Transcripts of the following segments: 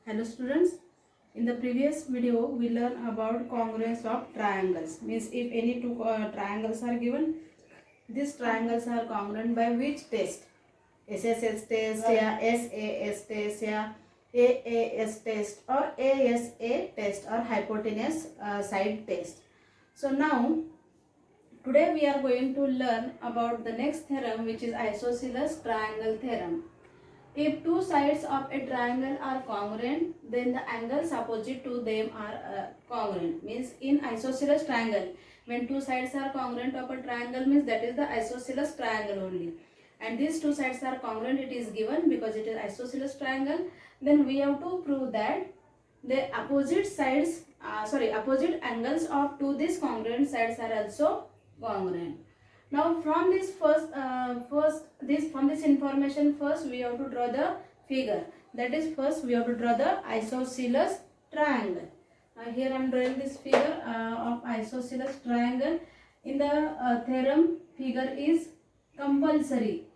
Hello students, in the previous video we learned about congruence of triangles. Means if any two triangles are given, these triangles are congruent by which test? SSS test या SAS test या AAS test or ASA test or hypotenuse side test. So now today we are going to learn about the next theorem, which is isosceles triangle theorem. If two sides of a triangle are congruent, then the angles opposite to them are congruent. Means in isosceles triangle, when two sides are congruent of a triangle, means that is the isosceles triangle only. And these two sides are congruent, it is given because it is isosceles triangle. Then we have to prove that the opposite sides, opposite angles of two these congruent sides are also congruent. Now from this from this information, first we have to draw the figure. That is, first we have to draw the isosceles triangle. Here I am drawing this figure of isosceles triangle. In the theorem, figure is compulsory.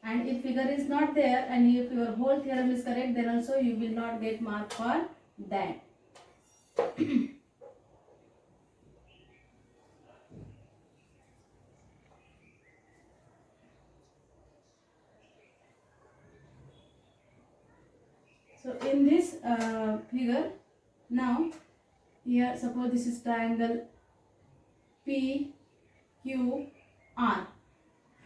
And if figure is not there and if your whole theorem is correct, then also you will not get mark for that. So in this figure, now here suppose this is triangle PQR.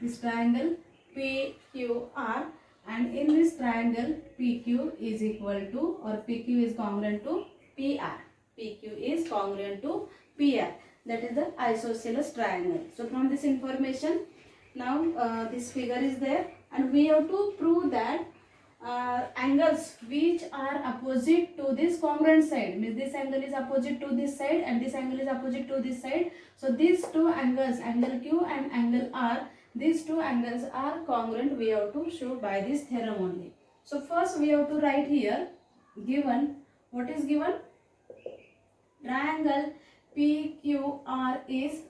This triangle PQR, and in this triangle PQ is equal to, or PQ is congruent to PR. PQ is congruent to PR. That is the isosceles triangle. So from this information, now this figure is there, and we have to prove that angles which are opposite to this congruent side, means this angle is opposite to this side and this angle is opposite to this side. So these two angles, angle Q and angle R, these two angles are congruent. We have to show by this theorem only. So first we have to write here, given, what is given? Triangle PQR is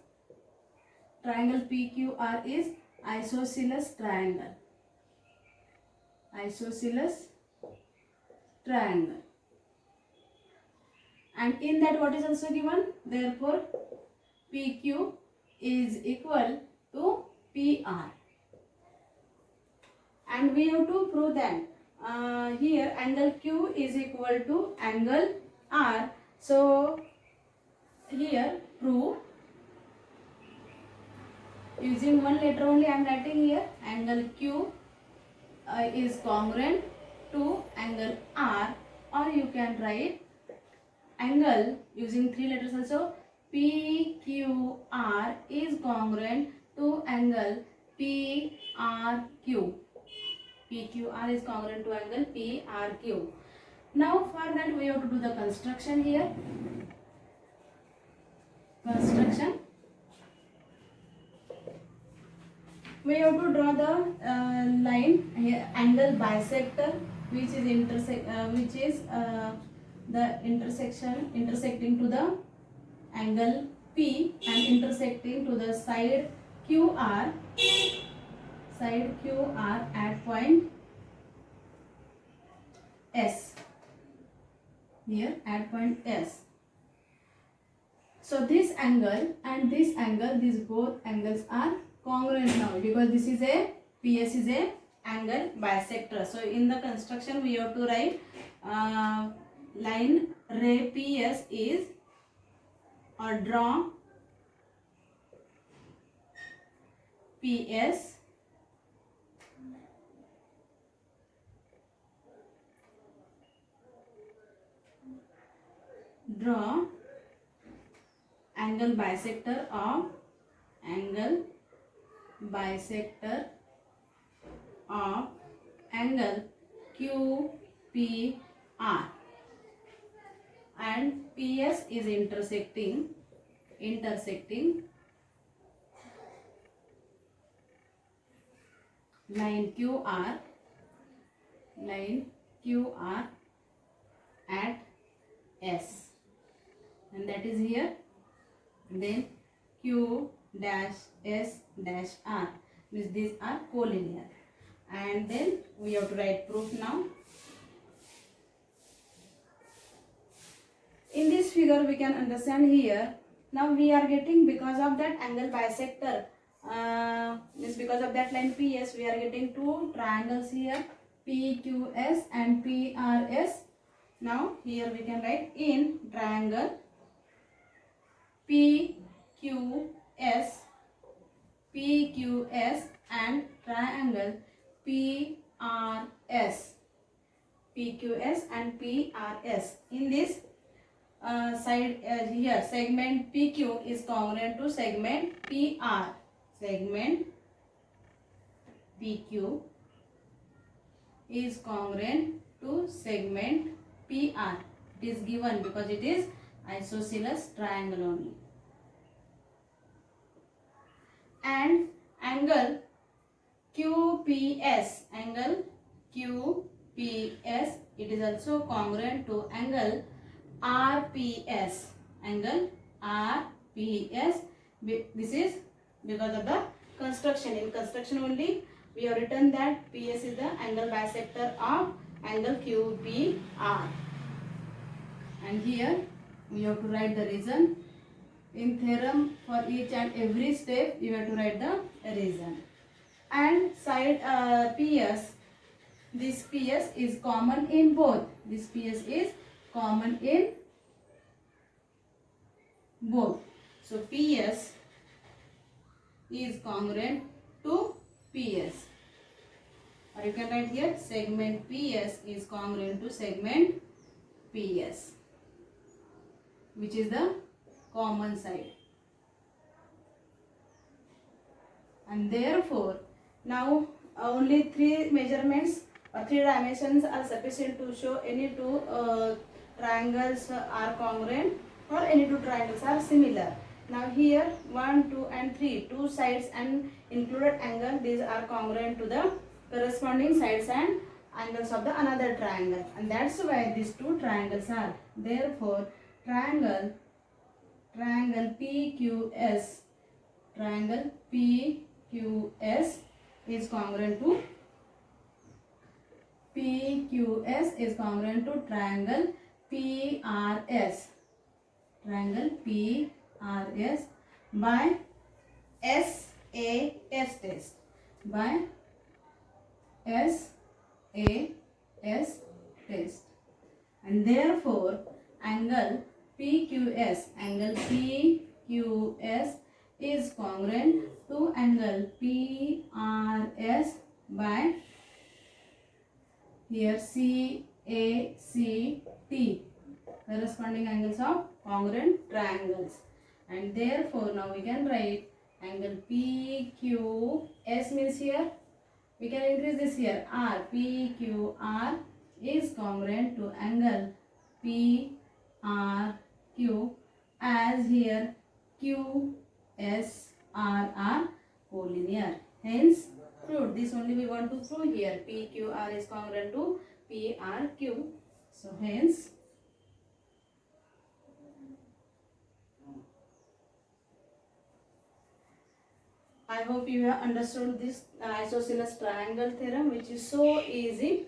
isosceles triangle. Isosceles triangle. And in that what is also given? Therefore PQ is equal to PR. And we have to prove that here angle Q is equal to angle R. So here prove, using one letter only I am writing here, angle Q is congruent to angle R, or you can write angle using three letters also, PQR is congruent to angle PRQ. PQR is congruent to angle PRQ. Now for that we have to do the construction here. Construction. We have to draw the line here, angle bisector, which is the intersecting to the angle P and intersecting to the side QR at point S. Here at point S. So this angle and this angle, these both angles are congruent now, because this is a PS is a angle bisector. So in the construction we have to write line ray PS is, or draw PS draw angle bisector of angle QPR, and PS is intersecting line QR at S, and that is here. Then Q dash S dash R, means these are collinear. And then we have to write proof now. in this figure we can understand here. Now we are getting, because of that angle bisector, means because of that line PS, we are getting two triangles here, PQS and PRS. Now here we can write, in triangle PQS and triangle PRS. PQS and PRS. In this side here, segment PQ is congruent to segment PR. Segment PQ is congruent to segment PR. It is given because it is isosceles triangle only. And angle QPS, it is also congruent to angle RPS. This is because of the construction. In construction only we have written that PS is the angle bisector of angle QPR. And here we have to write the reason. In theorem, for each and every step you have to write the reason. And side PS, this PS is common in both. This PS is common in both. So PS is congruent to PS. Or you can write here, segment PS is congruent to segment PS, which is the common side. And therefore, now only three measurements or three dimensions are sufficient to show any two triangles are congruent or any two triangles are similar. Now here 1, 2 and 3, two sides and included angle, these are congruent to the corresponding sides and angles of the another triangle, and that's why these two triangles are. Therefore, triangle PQS is congruent to triangle PRS. By SAS test. And therefore angle PQS is congruent to angle PRS by here CACT, corresponding angles of congruent triangles. And therefore now we can write angle PQS means here we can increase this here R. PQR is congruent to angle PRQ, as here QSR are collinear. Hence proved. This only we want to prove here. PQR is congruent to PRQ. So hence I hope you have understood this isosceles triangle theorem, which is so easy,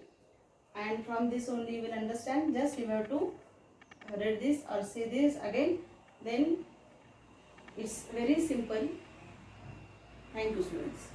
and from this only you will understand. Just you have to read this or see this again, then it's very simple. Thank you, students.